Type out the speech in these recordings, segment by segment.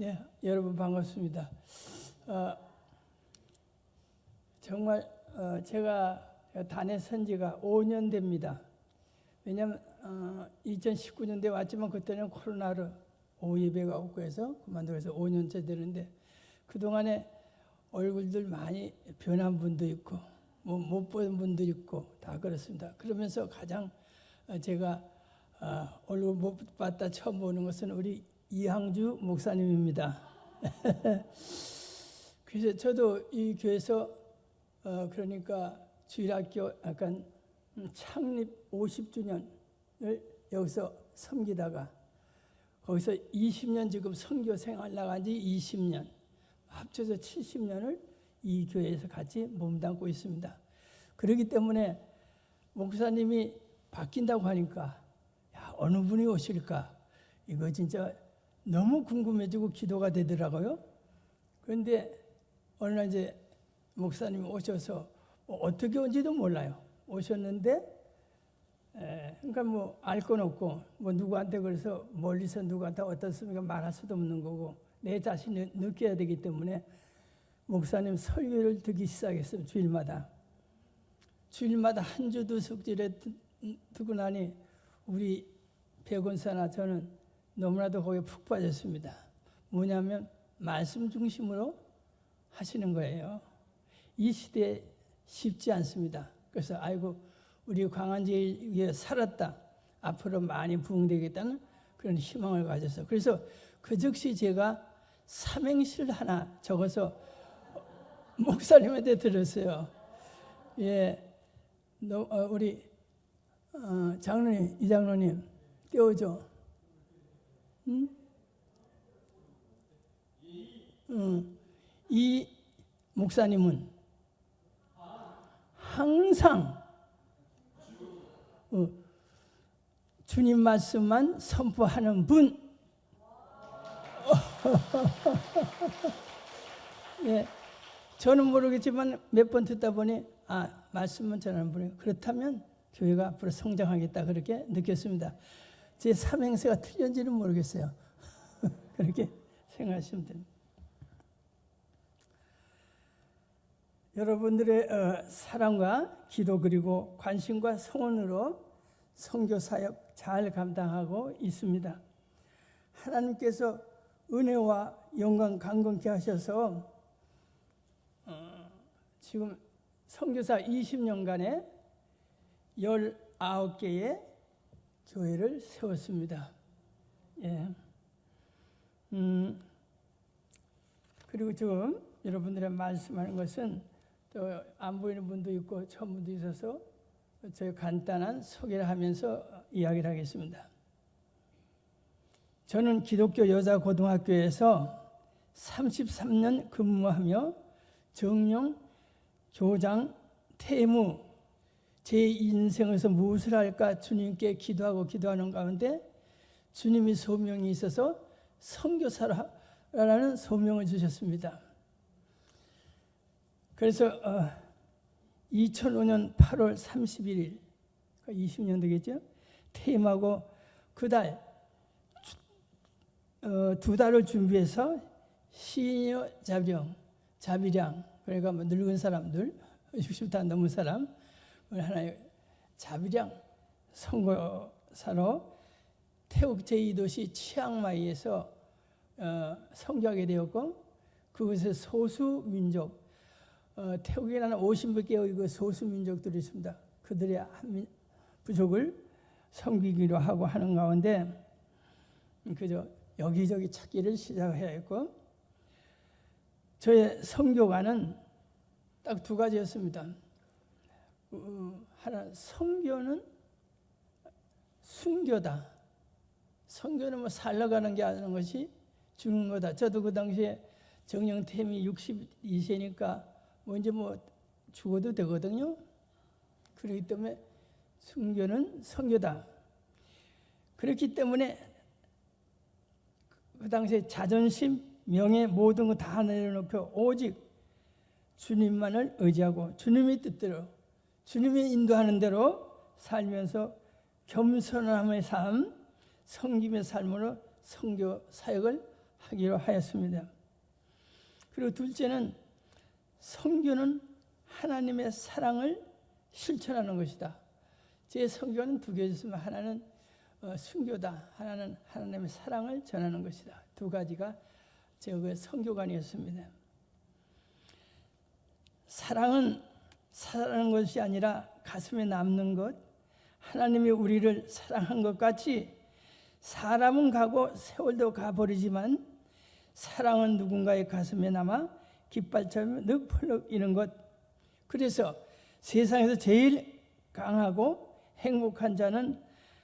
네, 여러분 반갑습니다. 정말 제가 다녔은 지가 5년 됩니다. 왜냐하면 2019년도에 왔지만 그때는 코로나로 오후 예배가 없고 해서 그만두어서 5년째 되는데 그동안에 얼굴들 많이 변한 분도 있고 뭐 못 본 분도 있고 다 그렇습니다. 그러면서 가장 제가 얼굴 못 봤다 처음 보는 것은 우리 이항주 목사님입니다. 그래서 저도 이 교회에서 그러니까 주일학교 약간 창립 50주년을 여기서 섬기다가 거기서 20년 지금 선교 생활 나간 지 20년 합쳐서 70년을 이 교회에서 같이 몸담고 있습니다. 그렇기 때문에 목사님이 바뀐다고 하니까 야, 어느 분이 오실까 이거 진짜 너무 궁금해지고 기도가 되더라고요. 그런데 어느 날 이제 목사님이 오셔서 어떻게 온지도 몰라요. 오셨는데 그러니까 뭐 알 건 없고 뭐 누구한테 그래서 멀리서 누구한테 어떻습니까 말할 수도 없는 거고 내 자신이 느껴야 되기 때문에 목사님 설교를 듣기 시작했어요. 주일마다 한 주 두 석절에 듣고 나니 우리 백원사나 저는 너무나도 거기에 푹 빠졌습니다. 뭐냐면 말씀 중심으로 하시는 거예요. 이 시대에 쉽지 않습니다. 그래서 아이고 우리 광안제에 살았다. 앞으로 많이 부흥되겠다는 그런 희망을 가져서 그래서 그 즉시 제가 삼행시를 하나 적어서 목사님한테 들었어요. 예, 우리 장로님, 이 장로님 띄워줘. 응? 이 목사님은 항상 주님 말씀만 선포하는 분. 예, 저는 모르겠지만 몇 번 듣다 보니 말씀만 전하는 분이에요. 그렇다면 교회가 앞으로 성장하겠다 그렇게 느꼈습니다. 제 삼행세가 틀렸는지는 모르겠어요. 그렇게 생각하시면 됩니다. 여러분들의 사랑과 기도 그리고 관심과 성원으로 선교사역 잘 감당하고 있습니다. 하나님께서 은혜와 영광 강건케 하셔서 지금 선교사 20년간에 19개의 교회를 세웠습니다. 예. 그리고 지금 여러분들의 말씀하는 것은 또 안 보이는 분도 있고 처음 분도 있어서 저희 간단한 소개를 하면서 이야기를 하겠습니다. 저는 기독교 여자고등학교에서 33년 근무하며 정령, 교장, 태무 제 인생에서 무엇을 할까 주님께 기도하는 가운데 주님이 소명이 있어서 선교사라는 소명을 주셨습니다. 그래서 2005년 8월 31일 20년 되겠죠? 퇴임하고 그달 두 달을 준비해서 시니어 자비량 그러니까 뭐 늙은 사람들 60다 넘은 사람 하나의 자비량 선교사로 태국 제2도시 치앙마이에서 선교하게 되었고 그곳에 소수민족 태국에는 50몇 개의 그 소수민족들이 있습니다. 그들의 부족을 섬기기로 하고 하는 가운데 그저 여기저기 찾기를 시작해야 했고 저의 선교관은 딱 두 가지였습니다. 하나 선교는 순교다. 선교는 뭐 살러가는 게 아닌 것이 죽는 거다. 저도 그 당시에 정령템이 62세니까 뭐 이제 뭐 죽어도 되거든요. 그렇기 때문에 순교는 선교다. 그렇기 때문에 그 당시에 자존심, 명예 모든 거 다 내려놓고 오직 주님만을 의지하고 주님의 뜻대로 주님이 인도하는 대로 살면서 겸손함의 삶, 섬김의 삶으로 선교 사역을 하기로 하였습니다. 그리고 둘째는 선교는 하나님의 사랑을 실천하는 것이다. 제 선교는 두 개였으면 하나는 순교다. 하나는 하나님의 사랑을 전하는 것이다. 두 가지가 제 선교관이었습니다. 사랑은 사랑하는 것이 아니라 가슴에 남는 것, 하나님이 우리를 사랑한 것 같이 사람은 가고 세월도 가버리지만 사랑은 누군가의 가슴에 남아 깃발처럼 늑펄럭 이는 것. 그래서 세상에서 제일 강하고 행복한 자는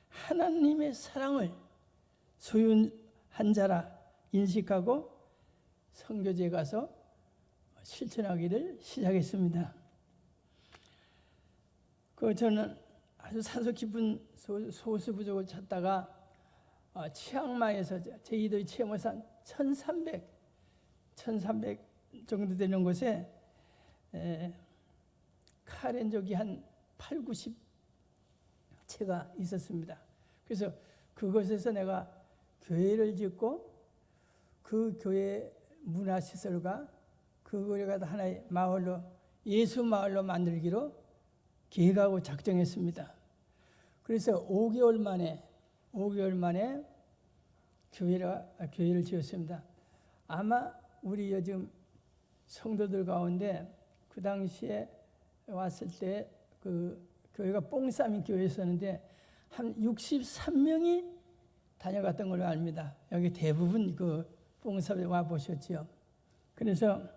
하나님의 사랑을 소유한 자라 인식하고 선교지에 가서 실천하기를 시작했습니다. 저는 아주 산소 깊은 소수 부족을 찾다가 치앙마이에서 제2도 체험산 1300 정도 되는 곳에 카렌족이 한 8, 90채가 있었습니다. 그래서 그곳에서 내가 교회를 짓고 그 교회 문화시설과 그거를 하나의 마을로 예수 마을로 만들기로 계획하고 작정했습니다. 그래서 5개월 만에 교회를 지었습니다. 아마 우리 요즘 성도들 가운데 그 당시에 왔을 때 그 교회가 뽕싸민 교회였었는데 한 63명이 다녀갔던 걸로 압니다. 여기 대부분 그 뽕싸에 와 보셨죠. 그래서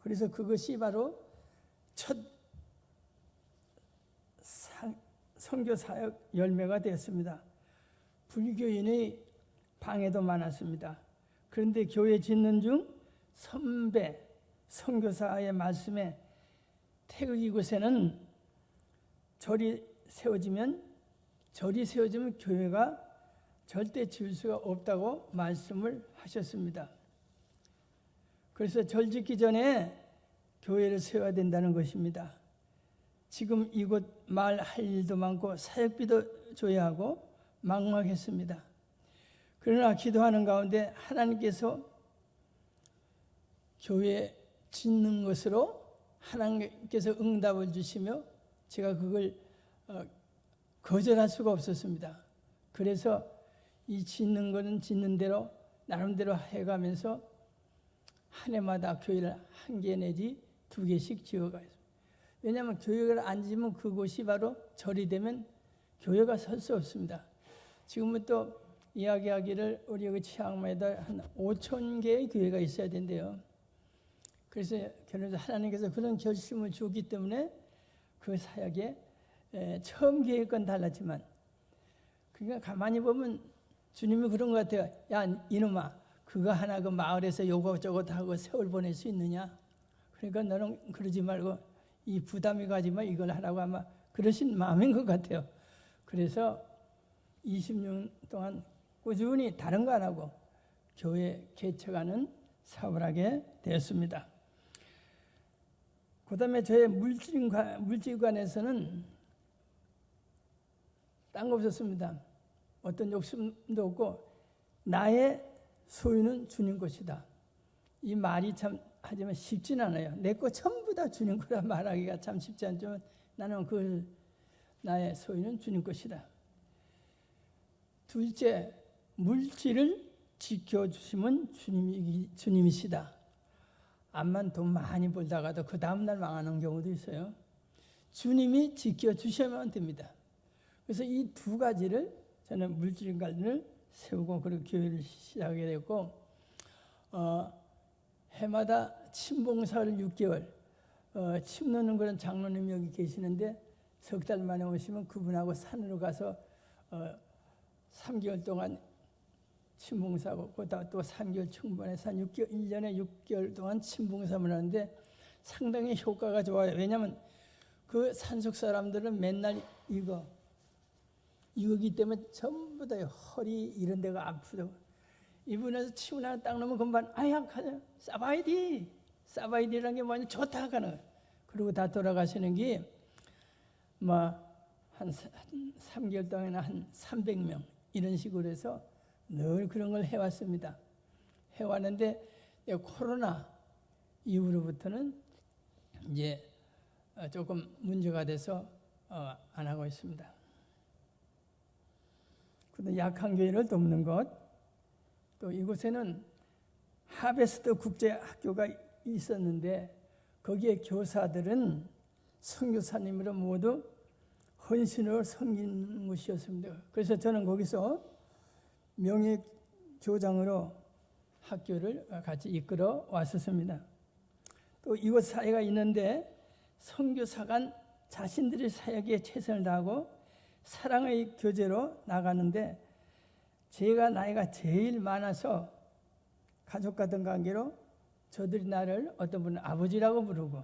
그래서 그것이 바로 첫 선교 사역 열매가 되었습니다. 불교인의 방해도 많았습니다. 그런데 교회 짓는 중 선배 선교사의 말씀에 태극 이곳에는 절이 세워지면 교회가 절대 지을 수가 없다고 말씀을 하셨습니다. 그래서 절 짓기 전에 교회를 세워야 된다는 것입니다. 지금 이곳 마을 할 일도 많고 사역비도 줘야 하고 막막했습니다. 그러나 기도하는 가운데 하나님께서 교회 짓는 것으로 하나님께서 응답을 주시며 제가 그걸 거절할 수가 없었습니다. 그래서 이 짓는 거는 짓는 대로 나름대로 해가면서 한 해마다 교회를 1개 내지 2개씩 지어가요. 왜냐하면 교회를 안 지으면 그곳이 바로 절이 되면 교회가 설 수 없습니다. 지금은 또 이야기하기를 우리 여기 치앙마이에다 한 5,000개의 교회가 있어야 된대요. 그래서 하나님께서 그런 결심을 주었기 때문에 그 사역에 처음 계획은 달랐지만 그러니까 가만히 보면 주님이 그런 것 같아요. 야 이놈아 그거 하나 그 마을에서 요것저것 하고 세월 보낼 수 있느냐. 그러니까 너는 그러지 말고 이 부담이 가지만 이걸 하라고 아마 그러신 마음인 것 같아요. 그래서 20년 동안 꾸준히 다른 거 안 하고 교회 개척하는 사업을 하게 되었습니다. 그 다음에 저의 물질관에서는 딴 거 없었습니다. 어떤 욕심도 없고 나의 소유는 주님 것이다. 이 말이 참 하지만 쉽진 않아요. 내 거 전부 다 주님 거라 말하기가 참 쉽지 않지만 나는 그 나의 소유는 주님 것이다. 둘째, 물질을 지켜주시면 주님이시다. 암만 돈 많이 벌다가도 그 다음날 망하는 경우도 있어요. 주님이 지켜주셔야만 됩니다. 그래서 이 두 가지를 저는 물질관을 세우고 그리고 교회를 시작하게 됐고 해마다 침봉사를 6개월 침 넣는 그런 장로님이 여기 계시는데 석 달 만에 오시면 그분하고 산으로 가서 3개월 동안 침봉사하고 그다음 또 3개월 충분해서 1년에 6개월 동안 침봉사를 하는데 상당히 효과가 좋아요. 왜냐하면 그 산속 사람들은 맨날 이거기 때문에 전부 다 허리 이런 데가 아프고 이분에서 침을 하나 딱 넣으면 금방 아야 가자 싸봐야지 사바이디라는 게 뭐냐, 좋다 하는. 그리고 다 돌아가시는 게 한 3개월 동안에 한 300명 이런 식으로 해서 늘 그런 걸 해왔습니다. 해왔는데 코로나 이후로부터는 이제 조금 문제가 돼서 안 하고 있습니다. 그런데 약한 교회를 돕는 것, 또 이곳에는 하베스트 국제학교가 있었는데 거기에 교사들은 선교사님으로 모두 헌신으로 섬긴 곳이었습니다. 그래서 저는 거기서 명예교장으로 학교를 같이 이끌어 왔었습니다. 또 이곳 사회가 있는데 선교사간 자신들의 사역에 최선을 다하고 사랑의 교제로 나가는데 제가 나이가 제일 많아서 가족 같은 관계로 저들이 나를 어떤 분은 아버지라고 부르고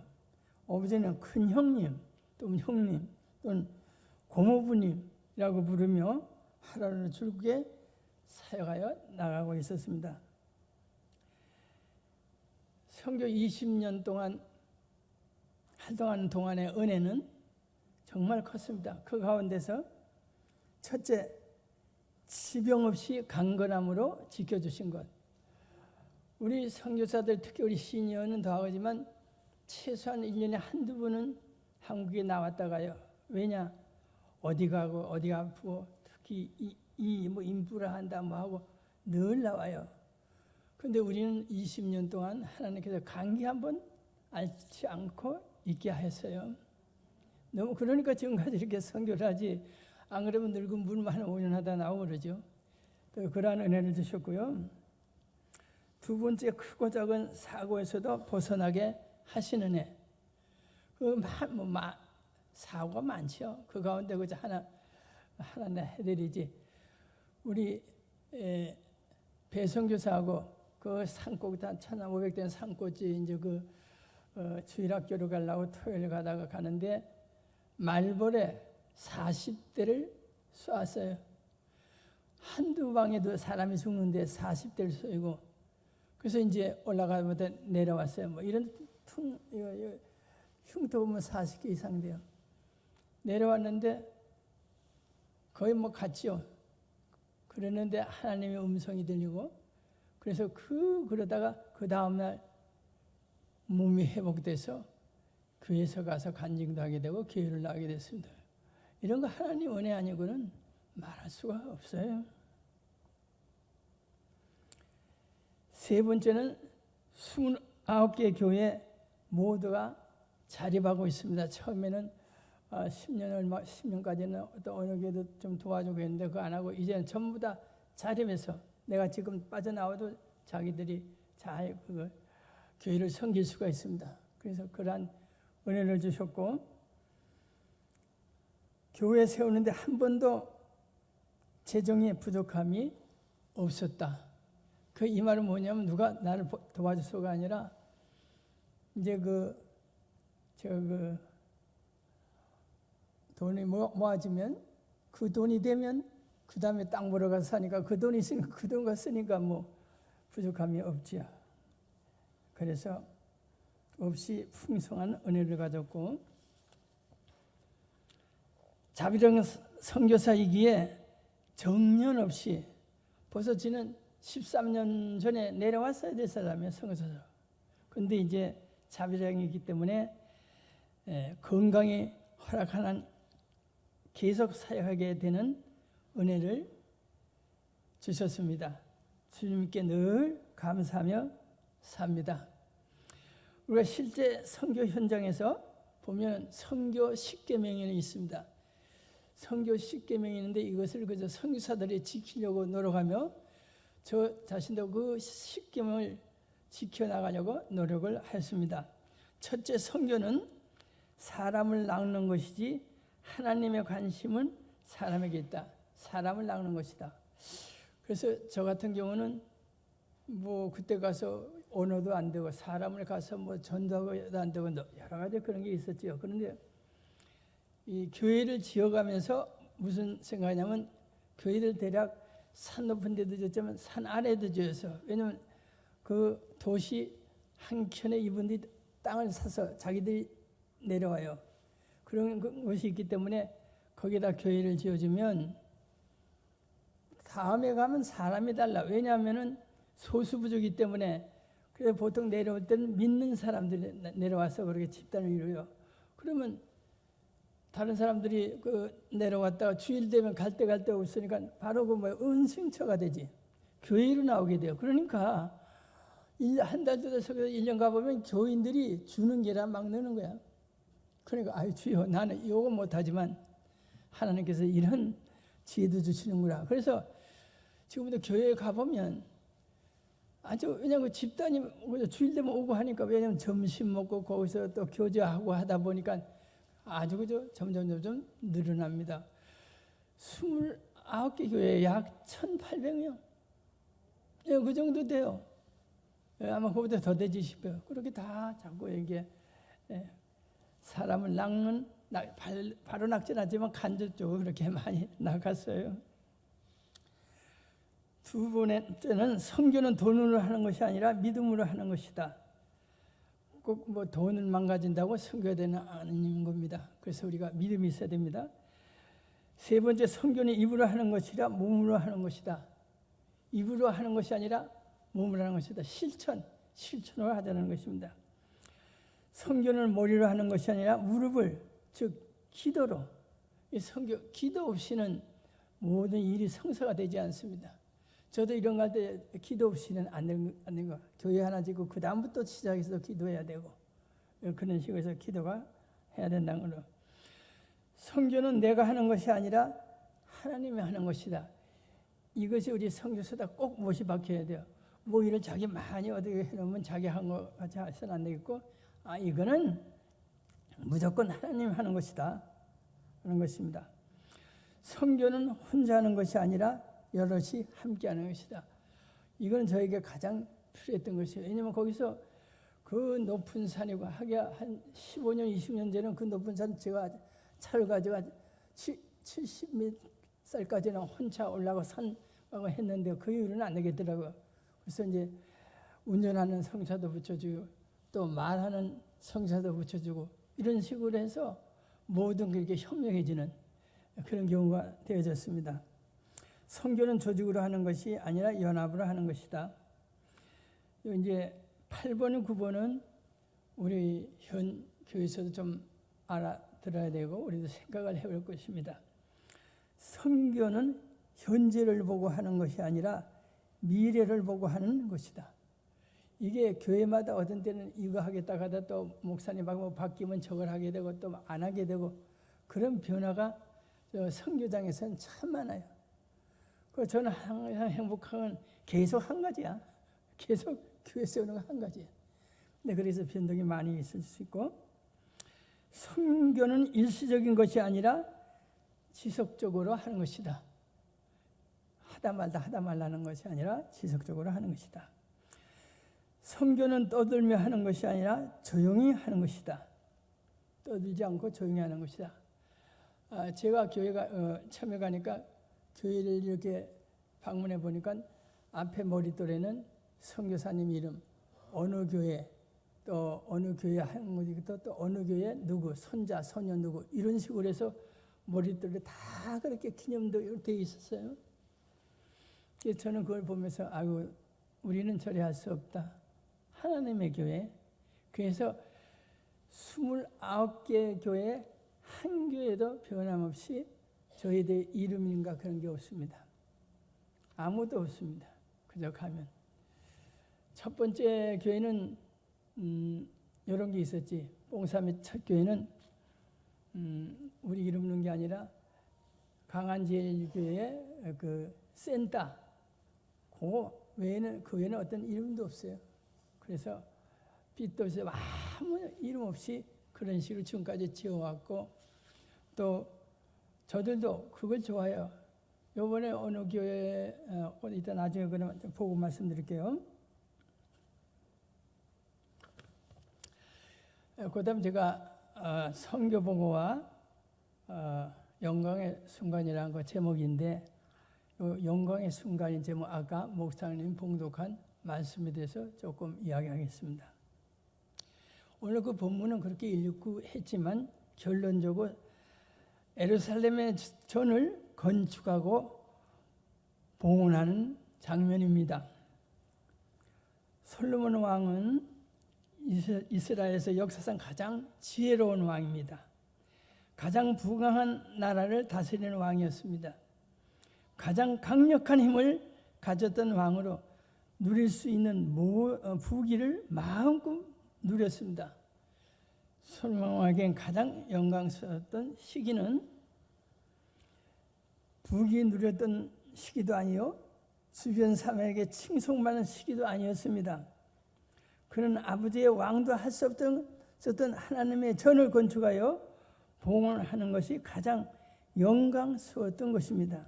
아버지는 큰 형님 또는 형님 또는 고모부님이라고 부르며 하루를 즐겁게 사역하여 나가고 있었습니다. 선교 20년 동안 활동하는 동안의 은혜는 정말 컸습니다. 그 가운데서 첫째, 지병 없이 강건함으로 지켜주신 것. 우리 선교사들, 특히 우리 시니어는 더하지만 최소한 1년에 한두 번은 한국에 나왔다가요. 왜냐? 어디 가고 어디 아프고 특히 뭐 인프라 한다 뭐 하고 늘 나와요. 그런데 우리는 20년 동안 하나님께서 감기 한번 앓지 않고 있게 하였어요. 너무 그러니까 지금까지 이렇게 선교를 하지, 안 그러면 늙은 물만 5년 하다 나오고 그러죠. 또 그러한 은혜를 주셨고요. 두 번째, 크고 작은 사고에서도 벗어나게 하시는 애. 사고가 많죠. 그 가운데 그저 하나 해드리지. 우리 배선교사하고 그 산골 한 1,500된 산골지 이제 주일학교로 가려고 토요일 가다가 가는데 말벌에 40대를 쏘았어요. 한두 방에도 사람이 죽는데 40대를 쏘이고, 그래서 이제 올라가면서 내려왔어요. 뭐 이런 흉터 보면 40개 이상 돼요. 내려왔는데 거의 뭐 같지요. 그랬는데 하나님의 음성이 들리고, 그래서 그러다가 그 다음날 몸이 회복돼서 교회에서 가서 간증도 하게 되고 교회를 나가게 됐습니다. 이런 거 하나님 은혜 아니고는 말할 수가 없어요. 세 번째는 29개 교회 모두가 자립하고 있습니다. 처음에는 10년까지는 또 어느 교회도 좀 도와주고 했는데 그거 안 하고 이제는 전부 다 자립해서 내가 지금 빠져나와도 자기들이 잘 교회를 섬길 수가 있습니다. 그래서 그러한 은혜를 주셨고, 교회 세우는데 한 번도 재정의 부족함이 없었다. 이 말은 뭐냐면 누가 나를 도와줘서가 아니라 이제 돈이 모아지면 그 돈이 되면 그 다음에 땅 보러 가서 사니까 그 돈이 있으니까 그 돈 쓰니까 뭐 부족함이 없지요. 그래서 없이 풍성한 은혜를 가졌고, 자비령 선교사이기에 정년 없이 벌써 지는 13년 전에 내려왔어야 될 사람이에요. 선교사로. 그런데 이제 자비령이기 때문에 건강이 허락하는 계속 사역하게 되는 은혜를 주셨습니다. 주님께 늘 감사하며 삽니다. 우리가 실제 선교 현장에서 보면 선교 10계명이 있습니다. 선교 10계명이 있는데 이것을 그저 선교사들이 지키려고 노력하며 저 자신도 그 10계명을 지켜나가려고 노력을 했습니다. 첫째, 선교는 사람을 낚는 것이지 하나님의 관심은 사람에게 있다. 사람을 낚는 것이다. 그래서 저 같은 경우는 뭐 그때 가서 언어도 안 되고 사람을 가서 뭐 전도하고도 안 되고 여러 가지 그런 게 있었죠. 그런데 이 교회를 지어가면서 무슨 생각이냐면 교회를 대략 산 높은 데도 지었지만 산 아래도 지어서, 왜냐면 그 도시 한켠에 이분들이 땅을 사서 자기들이 내려와요. 그런 것이 있기 때문에 거기다 교회를 지어주면 다음에 가면 사람이 달라. 왜냐하면은 소수부족이기 때문에. 그래서 보통 내려올 때는 믿는 사람들이 내려와서 그렇게 집단을 이루어요. 그러면 다른 사람들이 내려왔다가 주일 되면 갈 데 없으니까 바로 은승처가 되지. 교회로 나오게 돼요. 그러니까 한 달 돼서 1년 가보면 교인들이 주는 게라 막 느는 거야. 그러니까 아유 주여 나는 이거 못하지만 하나님께서 이런 지혜도 주시는구나. 그래서 지금부터 교회에 가보면 아주 왜냐면 집단이 주일 되면 오고 하니까 왜냐면 점심 먹고 거기서 또 교제하고 하다 보니까 아주 그저 점점 늘어납니다. 29개 교회 약 1,800명. 예, 그 정도 돼요. 예, 아마 그보다 더 되지 싶어요. 그렇게 다 자꾸 이게 사람을 낚는 바로 낚지는 않지만 간접적으로 그렇게 많이 낚았어요. 두 번째는 선교는 돈으로 하는 것이 아니라 믿음으로 하는 것이다. 꼭 돈을 망가진다고 선교해야 되는 아닌 겁니다. 그래서 우리가 믿음이 있어야 됩니다. 세 번째, 선교는 입으로 하는 것이라 몸으로 하는 것이다. 입으로 하는 것이 아니라 몸으로 하는 것이다. 실천으로 하자는 것입니다. 선교는 머리로 하는 것이 아니라 무릎을, 즉 기도로. 이 선교, 기도 없이는 모든 일이 성사가 되지 않습니다. 저도 이런 거 할 때 기도 없이는 안 되는 거. 교회 하나 짓고 그 다음부터 시작해서 기도해야 되고 그런 식으로 해서 기도가 해야 된다는 거로. 선교는 내가 하는 것이 아니라 하나님이 하는 것이다. 이것이 우리 선교서다 꼭 못이 박혀야 돼요. 뭐 일을 자기 많이 어떻게 해놓으면 자기 한 거 같이 해서는 안 되겠고, 이거는 무조건 하나님 하는 것이다. 그런 것입니다. 선교는 혼자 하는 것이 아니라 여럿이 함께 하는 것이다. 이건 저에게 가장 필요했던 것이에요. 왜냐하면 거기서 그 높은 산이고 하게 한 15년, 20년 전에는 그 높은 산 제가 차를 가져가 70m까지는 혼자 올라가 산하고 했는데 그 이후로는 안 되겠더라고요. 그래서 이제 운전하는 성차도 붙여주고 또 말하는 성차도 붙여주고 이런 식으로 해서 모든 그렇게 협력해지는 그런 경우가 되어졌습니다. 선교는 조직으로 하는 것이 아니라 연합으로 하는 것이다. 이제 8번, 9번은 우리 현 교회에서도 좀 알아들어야 되고 우리도 생각을 해볼 것입니다. 선교는 현재를 보고 하는 것이 아니라 미래를 보고 하는 것이다. 이게 교회마다 어떤 때는 이거 하겠다 하다 또 목사님하고 바뀌면 저걸 하게 되고 또 안 하게 되고 그런 변화가 선교장에서는 참 많아요. 그래서 저는 항상 행복한 건 계속 한 가지야. 계속 교회 세우는 건 한 가지야. 근데 그래서 변동이 많이 있을 수 있고, 선교는 일시적인 것이 아니라 지속적으로 하는 것이다. 하다 말라는 것이 아니라 지속적으로 하는 것이다. 선교는 떠들며 하는 것이 아니라 조용히 하는 것이다. 떠들지 않고 조용히 하는 것이다. 제가 교회가 처음에 가니까 교회를 이렇게 방문해 보니까 앞에 머릿돌에는 선교사님 이름, 어느 교회, 또 어느 교회 한 곳이고 또 어느 교회 누구, 손자, 소년 누구 이런 식으로 해서 머릿돌에 다 그렇게 기념도 되어 있었어요. 그래서 저는 그걸 보면서 아이고 우리는 저리 할 수 없다. 하나님의 교회. 그래서 29개 교회 한 교회도 변함없이 저희들 이름인가 그런 게 없습니다. 아무도 없습니다. 그저 가면. 첫 번째 교회는 이런 게 있었지. 뽕삼의 첫 교회는 우리 이름 넣은 게 아니라 강한제일교회의 그 센터 그 외에는 어떤 이름도 없어요. 그래서 빛도 없어요. 아무 이름 없이 그런 식으로 지금까지 지어왔고 또 저들도 그걸 좋아해요. 요번에 어느 교회 이따 나중에 그러면 보고 말씀드릴게요. 그다음 제가 선교봉호와 영광의 순간이라는 거 제목인데 영광의 순간인 제목 아까 목사님 봉독한 말씀에 대해서 조금 이야기하겠습니다. 오늘 그 본문은 그렇게 읽고 했지만 결론적으로 예루살렘의 전을 건축하고 봉헌하는 장면입니다. 솔로몬 왕은 이스라엘에서 역사상 가장 지혜로운 왕입니다. 가장 부강한 나라를 다스리는 왕이었습니다. 가장 강력한 힘을 가졌던 왕으로 누릴 수 있는 부귀를 마음껏 누렸습니다. 솔로몬 왕에겐 가장 영광스러웠던 시기는 부귀 누렸던 시기도 아니요 주변 사람에게 칭송받는 시기도 아니었습니다. 그는 아버지의 왕도 할 수 없었던 하나님의 전을 건축하여 봉헌하는 것이 가장 영광스러웠던 것입니다.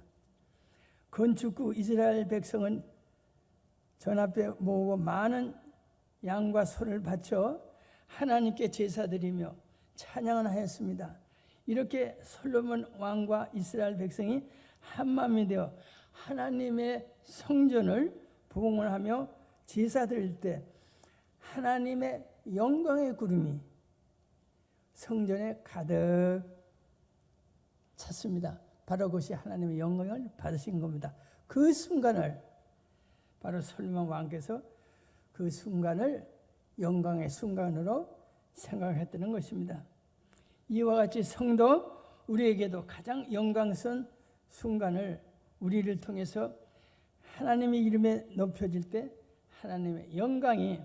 건축 후 이스라엘 백성은 전 앞에 모으고 많은 양과 소를 바쳐 하나님께 제사드리며 찬양을 하였습니다. 이렇게 솔로몬 왕과 이스라엘 백성이 한마음이 되어 하나님의 성전을 봉헌하며 제사드릴 때 하나님의 영광의 구름이 성전에 가득 찼습니다. 바로 그것이 하나님의 영광을 받으신 겁니다. 그 순간을 바로 솔로몬 왕께서 그 순간을 영광의 순간으로 생각했다는 것입니다. 이와 같이 성도 우리에게도 가장 영광스러운 순간을 우리를 통해서 하나님의 이름에 높여질 때 하나님의 영광이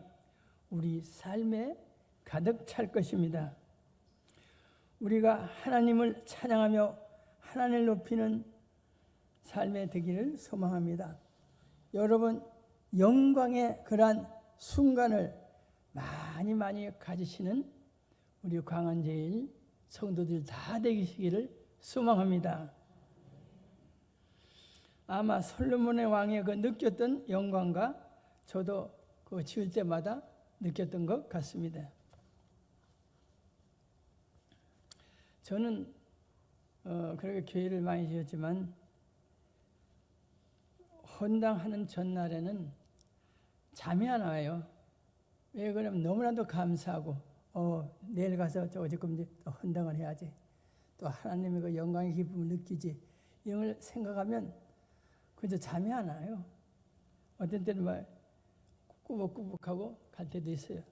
우리 삶에 가득 찰 것입니다. 우리가 하나님을 찬양하며 하나님을 높이는 삶에 되기를 소망합니다. 여러분 영광의 그러한 순간을 많이 가지시는 우리 광안제일 성도들 다 되시기를 소망합니다. 아마 솔로몬의 왕의 그 느꼈던 영광과 저도 그 지을 때마다 느꼈던 것 같습니다. 저는 그렇게 교회를 많이 지었지만 헌당하는 전날에는 잠이 안 와요. 왜 그러면 너무나도 감사하고 내일 가서 조금 이제 헌당을 해야지. 또 하나님의 그 영광의 기쁨을 느끼지. 이런 걸 생각하면 그저 잠이 안 와요. 어떤 때는 막 꾸벅꾸벅하고 갈 때도 있어요.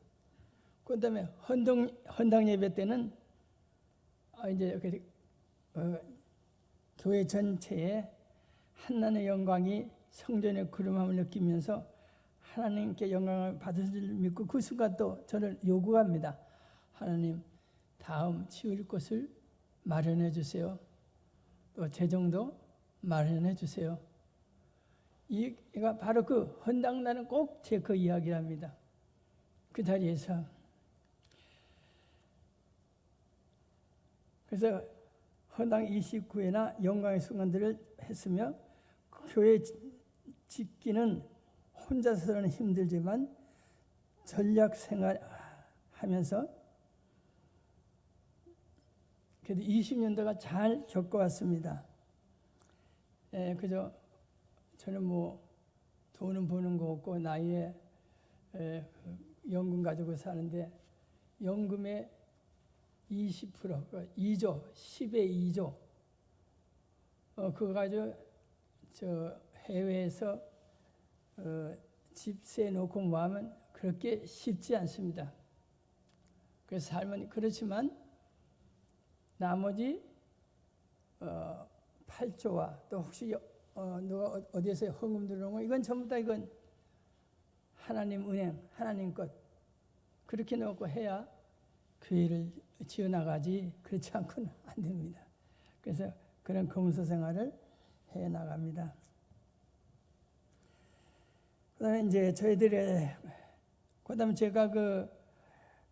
그 다음에 헌당 예배 때는 이제 교회 전체에 하나님의 영광이 성전의 구름함을 느끼면서 하나님께 영광을 받을 줄 믿고 그 순간 또 저를 요구합니다. 하나님 다음 지을 곳을 마련해 주세요. 또 재정도 마련해 주세요. 이가 바로 그 헌당날은 꼭 제 그 이야기를 합니다. 그 자리에서 그래서 헌당 29회나 영광의 순간들을 했으며 교회 짓기는 혼자서는 힘들지만 전략 생활하면서 그래도 20년도가 잘 겪어왔습니다. 그저 저는 뭐 돈은 버는 거 없고 나이에 연금 가지고 사는데 연금의 20% 2조 10의 2조 그거 가지고 저 해외에서 집세 놓고 뭐 하면 그렇게 쉽지 않습니다. 그래서 삶은 그렇지만 나머지 8조와 또 혹시 누가 어디에서 헌금 들어오는 거 이건 전부 다 이건 하나님 은행 하나님 것 그렇게 놓고 해야 교회를 지어나가지 그렇지 않고는 안 됩니다. 그래서 그런 검소 생활을 해 나갑니다. 그다음에 이제 저희들의 그다음에 제가 그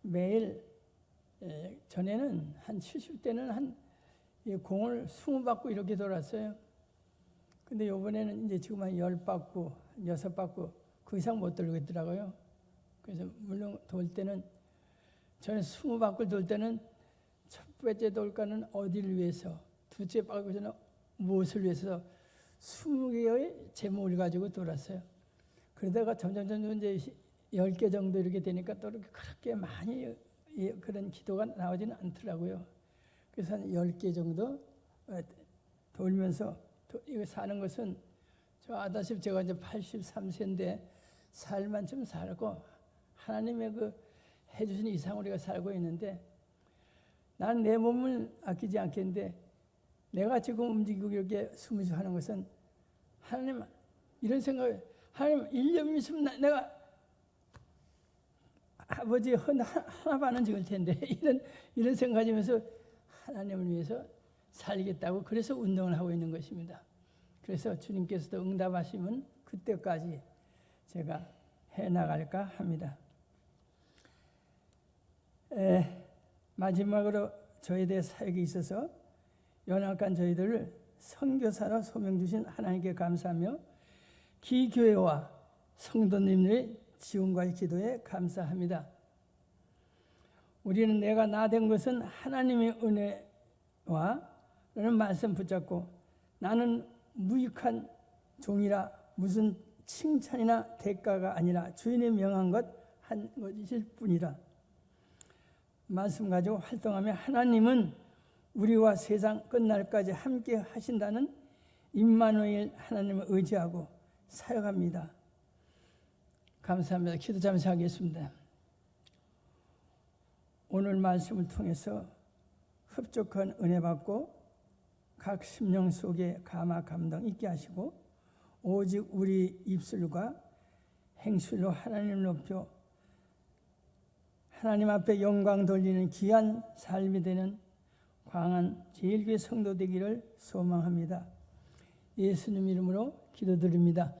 매일 전에는 한 70대는 한 공을 20바퀴 이렇게 돌았어요. 근데 이번에는 이제 지금 한 10바퀴, 6바퀴 그 이상 못 돌고 있더라고요. 그래서 물론 돌 때는 저는 20바퀴 돌 때는 첫 번째 돌까는 어디를 위해서, 두째 바퀴는 무엇을 위해서 20개의 제목을 가지고 돌았어요. 그러다가 점점 이제 10개 정도 이렇게 되니까 또 이렇게 그렇게 많이 그런 기도가 나오지는 않더라고요. 그래서 한 10개 정도 돌면서 이거 사는 것은 저 아다시피 제가 이제 83세인데 살만 좀 살고 하나님의 그 해주신 이상 우리가 살고 있는데 나는 내 몸을 아끼지 않겠는데 내가 지금 움직이고 이렇게 숨을 쉬고 하는 것은 하나님 이런 생각 하나님 1년 있으면 내가 아버지 하나 반은 찍을 텐데 이런 생각하면서 하나님을 위해서 살겠다고 그래서 운동을 하고 있는 것입니다. 그래서 주님께서도 응답하시면 그때까지 제가 해나갈까 합니다. 마지막으로 저에 대해 사역이 있어서 연약한 저희들을 선교사로 소명 주신 하나님께 감사하며 기교회와 성도님들의 지원과 기도에 감사합니다. 우리는 내가 나 된 것은 하나님의 은혜와 라는 말씀 붙잡고 나는 무익한 종이라 무슨 칭찬이나 대가가 아니라 주인의 명한 것 한 것일 뿐이라 말씀 가지고 활동하며 하나님은 우리와 세상 끝날까지 함께 하신다는 임마누엘 하나님을 의지하고 사역합니다. 감사합니다. 기도 잠시 하겠습니다. 오늘 말씀을 통해서 흡족한 은혜 받고 각 심령 속에 감화 감동 있게 하시고 오직 우리 입술과 행실로 하나님을 높여 하나님 앞에 영광 돌리는 귀한 삶이 되는 광한 제일교회 성도 되기를 소망합니다. 예수님 이름으로 기도드립니다.